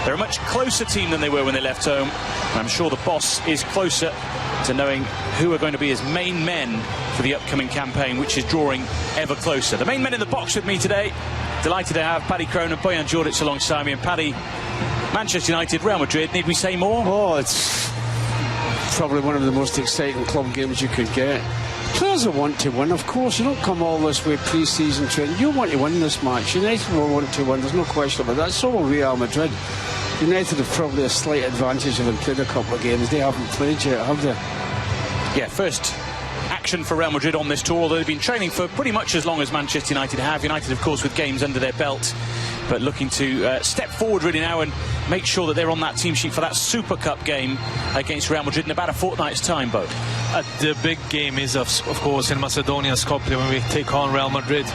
They're a much closer team than they were when they left home. And I'm sure the boss is closer to knowing who are going to be his main men for the upcoming campaign, which is drawing ever closer. The main men in the box with me today. Delighted to have Paddy Crone and Bojan Djordjic alongside me. And Paddy, Manchester United, Real Madrid, need we say more? Oh, it's probably one of the most exciting club games you could get. Players will want to win, of course. You don't come all this way pre-season training. You want to win this match. United will want to win, there's no question about that. So will Real Madrid. United have probably a slight advantage having played a couple of games. They haven't played yet, have they? Yeah, first action for Real Madrid on this tour, although they've been training for pretty much as long as Manchester United have. United, of course, with games under their belt, but looking to step forward really now and make sure that they're on that team sheet for that Super Cup game against Real Madrid in about a fortnight's time, Bo. The big game is, of course, in Macedonia, Skopje, when we take on Real Madrid.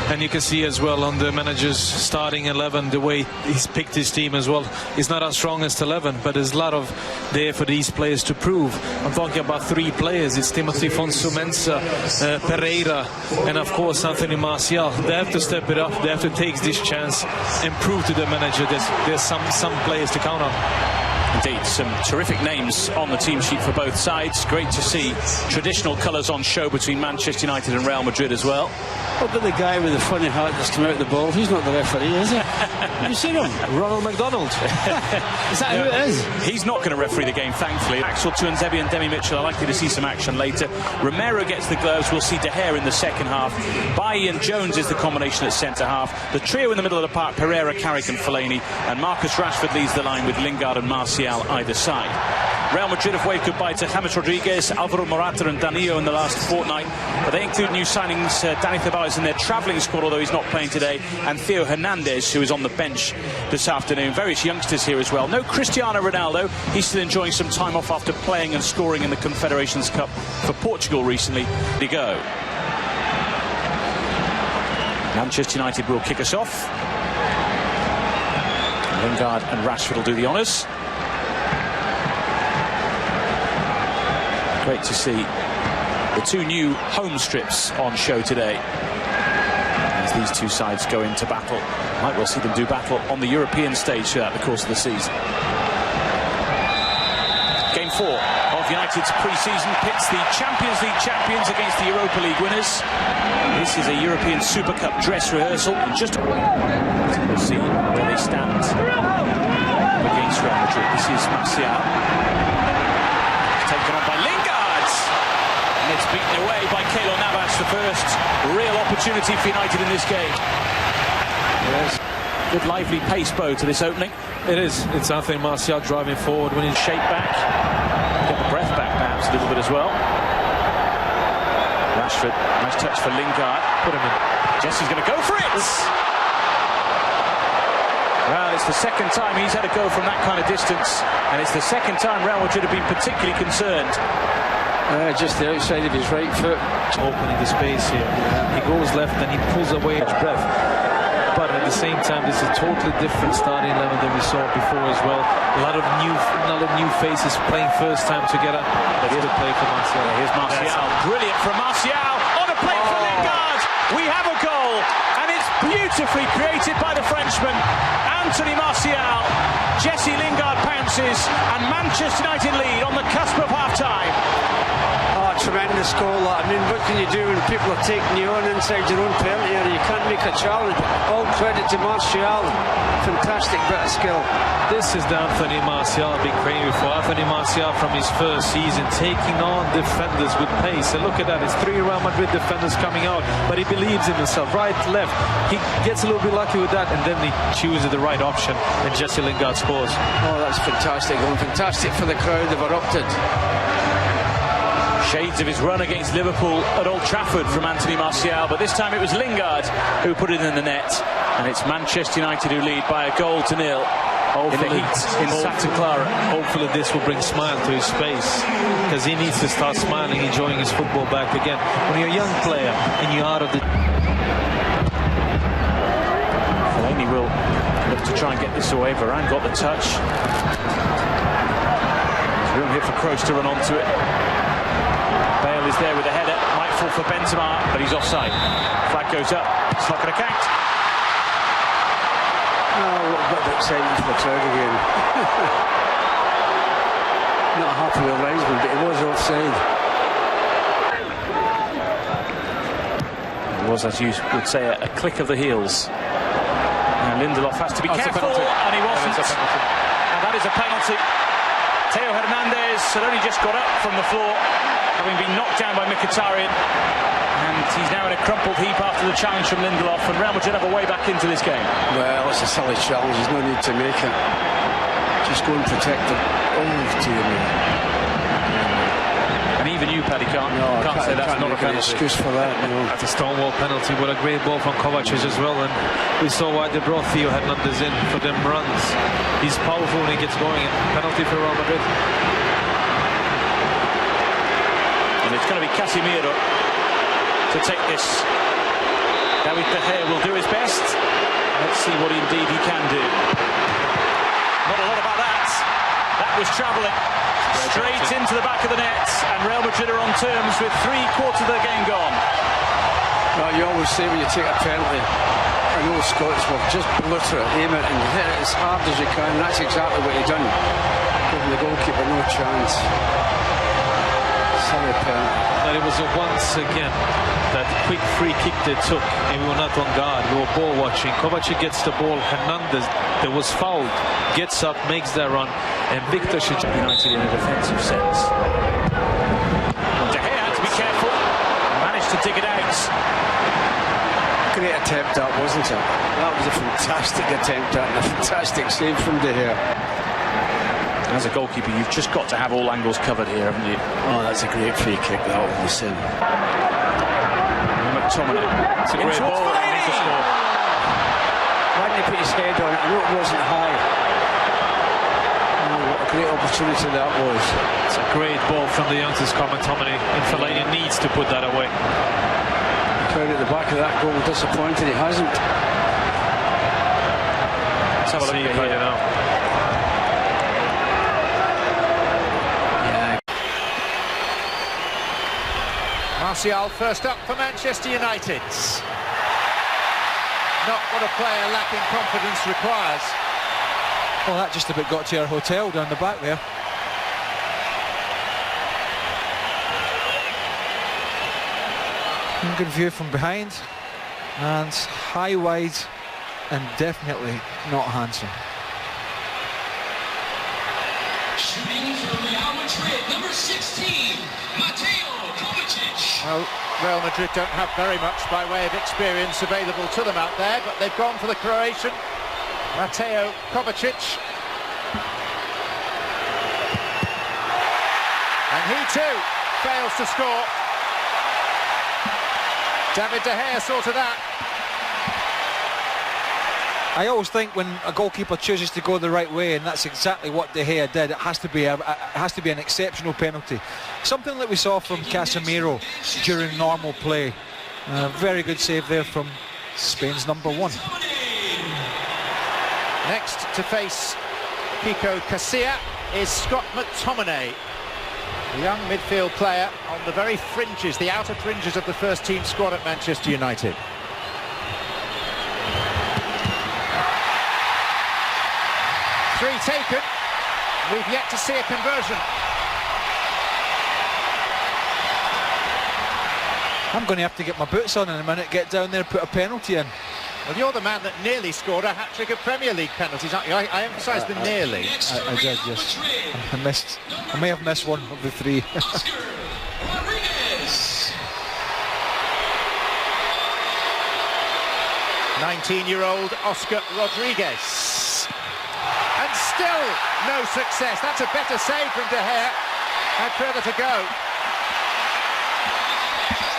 And you can see as well on the manager's starting 11, the way he's picked his team as well. It's not our strongest 11, but there's a lot of there for these players to prove. I'm talking about 3 players. It's Timothy Fonsu-Mensah, Pereira, and of course Anthony Martial. They have to step it up. They have to take this chance and prove to the manager there's some players to count on. Indeed, some terrific names on the team sheet for both sides. Great to see traditional colours on show between Manchester United and Real Madrid as well. What about the guy with the funny hat that's come out of the ball? He's not the referee, is he? Have you seen him? Ronald McDonald. Is that who it is? He's not going to referee the game, thankfully. Axel Tuanzebe and Demi Mitchell are likely to see some action later. Romero gets the gloves. We'll see De Gea in the second half. Bailly and Jones is the combination at centre-half. The trio in the middle of the park, Pereira, Carrick and Fellaini. And Marcus Rashford leads the line with Lingard and Martial either side. Real Madrid have waved goodbye to James Rodriguez, Alvaro Morata and Danilo in the last fortnight, but they include new signings Dani Ceballos in their travelling squad, although he's not playing today, and Theo Hernandez, who is on the bench this afternoon. Various youngsters here as well. No Cristiano Ronaldo. He's still enjoying some time off after playing and scoring in the Confederations Cup for Portugal recently. There you go. Manchester United will kick us off. Lingard and Rashford will do the honours. Great to see the 2 new home strips on show today as these 2 sides go into battle. Might well see them do battle on the European stage throughout the course of the season. Game 4 of United's pre-season pits the Champions League champions against the Europa League winners. This is a European Super Cup dress rehearsal. Just we'll see where they stand against Real Madrid. This is Martial. Taken on by Lingard. And it's beaten away by Keylor Navas, the first real opportunity for United in this game. Yes. Good lively pace, Bo, to this opening. It is. It's Anthony Martial driving forward, winning shape back. Get the breath back perhaps a little bit as well. Rashford, nice touch for Lingard. Put him in. Jesse's going to go for it. Well, it's the second time he's had a go from that kind of distance, and it's the second time Real Madrid have been particularly concerned. Just the outside of his right foot. Opening the space here. He goes left and he pulls away his breath. But at the same time, this is a totally different starting 11 than we saw before as well. A lot of new faces playing first time together. That's a good play for Martial. Here's Martial. Brilliant from Martial. On a play for Lingard. We have a goal. And it's beautifully created by the Frenchman, Anthony Martial. Jesse Lingard pounces, and Manchester United lead on the cusp of half-time. Oh, tremendous goal. I mean, what can you do when people are taking you on inside your own penalty area? You can't make a challenge. All credit to Martial. Fantastic bit of skill. This is the Anthony Martial I've been craving for. Anthony Martial from his first season, taking on defenders with pace. And look at that, it's 3 Real Madrid defenders coming out, but he believes in himself. Right, left, he gets a little bit lucky with that, and then he chooses the right option, and Jesse Lingard scores. Oh, that's fantastic. Oh, fantastic for the crowd. They've erupted. Shades of his run against Liverpool at Old Trafford from Anthony Martial, but this time it was Lingard who put it in the net, and it's Manchester United who lead by 1-0 in the heat in Santa Clara. Hopefully this will bring smile to his face, because he needs to start smiling, enjoying his football back again. When you're a young player and you're out of the... Fellaini will look to try and get this away. Varane got the touch. There's room here for Kroos to run onto it. Bale is there with a header. Might fall for Benzema, but he's offside. Flag goes up. It's not going to count. a little bit of excitement for the crowd again. Not happy with the linesman, but he was offside. It was, as you would say, a click of the heels. And Lindelof has to be careful, and he wasn't. And that is a penalty. Theo Hernandez had only just got up from the floor, having been knocked down by Mkhitaryan. And he's now in a crumpled heap after the challenge from Lindelof, and Real Madrid have a way back into this game. Well, it's a silly challenge, there's no need to make it. Just go and protect it. Oh, dear me. And even you, Paddy, can't say that's not a penalty. Excuse for that, no. That's a stonewall penalty. What a great ball from Kovacic as well. And we saw why they brought Theo Hernandez in for them runs. He's powerful when he gets going. And penalty for Real Madrid. And it's going to be Casemiro to take this. David De Gea will do his best. Let's see what indeed he can do. Not a lot about that. That was travelling straight into the back of the net, and Real Madrid are on terms with 3/4 of the game gone. Well, you always say when you take a penalty, I know Scots will just blitter it, aim it and hit it as hard as you can. That's exactly what he done, giving the goalkeeper no chance. Silly penalty. But it was once again that quick free kick they took, and we were not on guard. We were ball watching. Kovacic gets the ball. Hernandez, that was fouled, gets up, makes that run, and Victor should United in a defensive sense. De Gea had to be careful. Managed to dig it out. Great attempt that, wasn't it? That was a fantastic attempt and a fantastic save from De Gea. As a goalkeeper, you've just got to have all angles covered here, haven't you? Oh, that's a great free kick, that will be sin. McTominay. It's a great ball. Why didn't he put his head on it? I know it wasn't high. Oh, what a great opportunity that was. It's a great ball from the youngsters, McTominay, and Fellaini needs to put that away. The crowd at the back of that goal disappointed he hasn't. Let's have a look at here now. Martial first up for Manchester United. Not what a player lacking confidence requires. Well, that just about got to our hotel down the back there. Good view from behind, and high, wide, and definitely not handsome. Shooting for Real Madrid, number 16, Mateo Kovacic. Well, Real Madrid don't have very much by way of experience available to them out there, but they've gone for the Croatian, Mateo Kovacic. And he too fails to score. David De Gea sorted that. I always think when a goalkeeper chooses to go the right way, and that's exactly what De Gea did, it has to be an exceptional penalty. Something that we saw from Casemiro during normal play. Very good save there from Spain's number 1. Next to face Kiko Casilla is Scott McTominay, a young midfield player on the very fringes, the outer fringes of the first team squad at Manchester United. Three taken. We've yet to see a conversion. I'm going to have to get my boots on in a minute, get down there and put a penalty in. Well, you're the man that nearly scored a hat-trick of Premier League penalties, aren't you? I emphasise the nearly. I did, yes. I may have missed one of the 3. 19-year-old Oscar Rodriguez. And still no success. That's a better save from De Gea. Had further to go.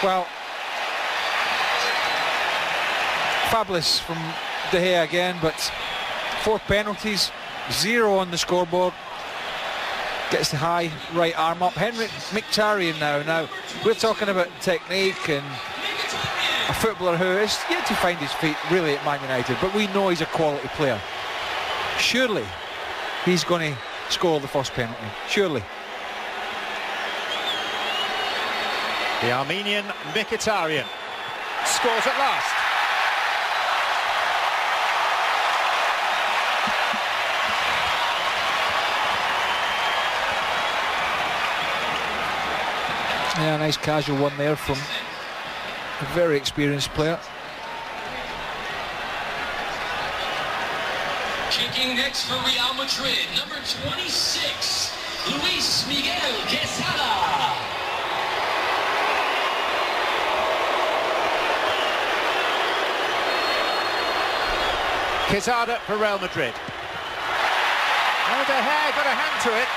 Well, fabulous from De Gea again, but 4 penalties, 0 on the scoreboard. Gets the high right arm up. Henrik Mkhitaryan now we're talking about technique and a footballer who is yet to find his feet really at Man United, but we know he's a quality player. Surely he's going to score the first penalty, surely. The Armenian Mkhitaryan scores at last. Yeah, nice casual one there from a very experienced player. Kicking next for Real Madrid, number 26, Luis Miguel Quesada. Quesada for Real Madrid. Oh, De Gea got a hand to it.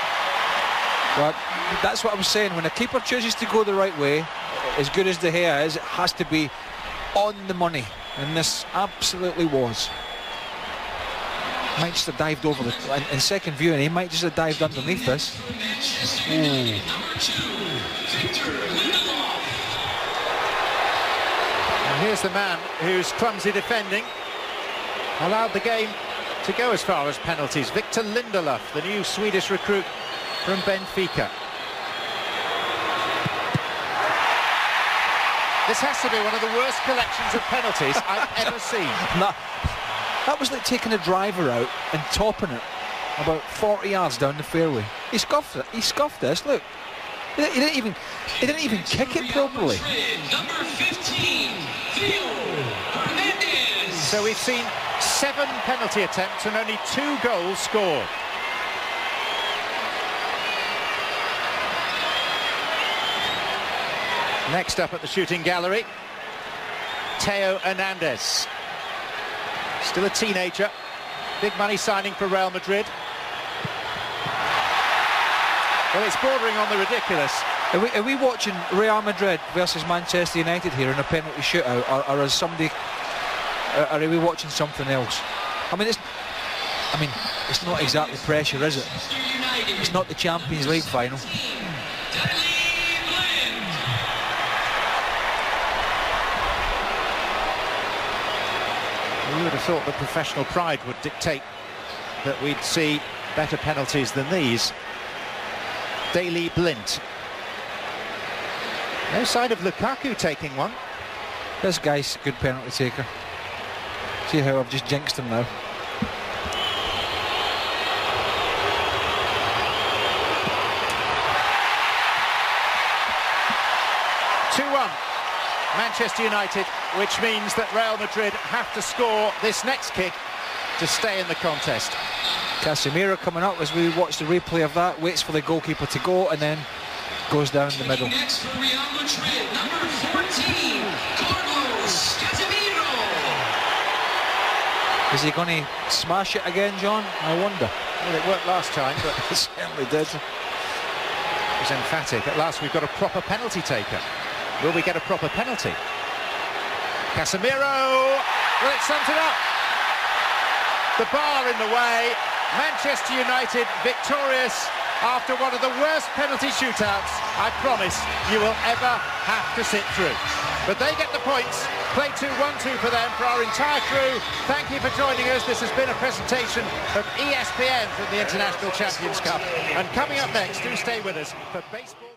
Well, that's what I was saying. When a keeper chooses to go the right way, as good as De Gea is, it has to be on the money. And this absolutely was. Might just have dived over the... In second view, and he might just have dived underneath this. Ooh. And here's the man whose clumsy defending allowed the game to go as far as penalties. Victor Lindelof, the new Swedish recruit from Benfica. This has to be one of the worst collections of penalties I've ever seen. No, that was like taking a driver out and topping it about 40 yards down the fairway. He scuffed it. He scuffed this. Look, he didn't even kick it properly. Number 15, Theo Hernandez. So we've seen 7 penalty attempts and only 2 goals scored. Next up at the shooting gallery, Theo Hernandez. Still a teenager. Big money signing for Real Madrid. Well, it's bordering on the ridiculous. Are we watching Real Madrid versus Manchester United here in a penalty shootout, or is somebody... Or are we watching something else? I mean, it's not exactly pressure, is it? It's not the Champions League final. You would have thought that professional pride would dictate that we'd see better penalties than these. Daley Blind. No sign of Lukaku taking one. This guy's a good penalty taker. See how I've just jinxed him now. Manchester United, which means that Real Madrid have to score this next kick to stay in the contest. Casemiro coming up as we watch the replay of that, waits for the goalkeeper to go and then goes down the middle. Next for Real Madrid, number 14, Carlos Casemiro. Is he going to smash it again, John? I wonder. Well, it worked last time, but It certainly did. it was emphatic. At last we've got a proper penalty taker. Will we get a proper penalty? Casemiro! Well, it sums it up. The bar in the way. Manchester United victorious after one of the worst penalty shootouts I promise you will ever have to sit through. But they get the points. Play 2-1-2 for them. For our entire crew, thank you for joining us. This has been a presentation of ESPN from the International Champions Cup. And coming up next, do stay with us for baseball.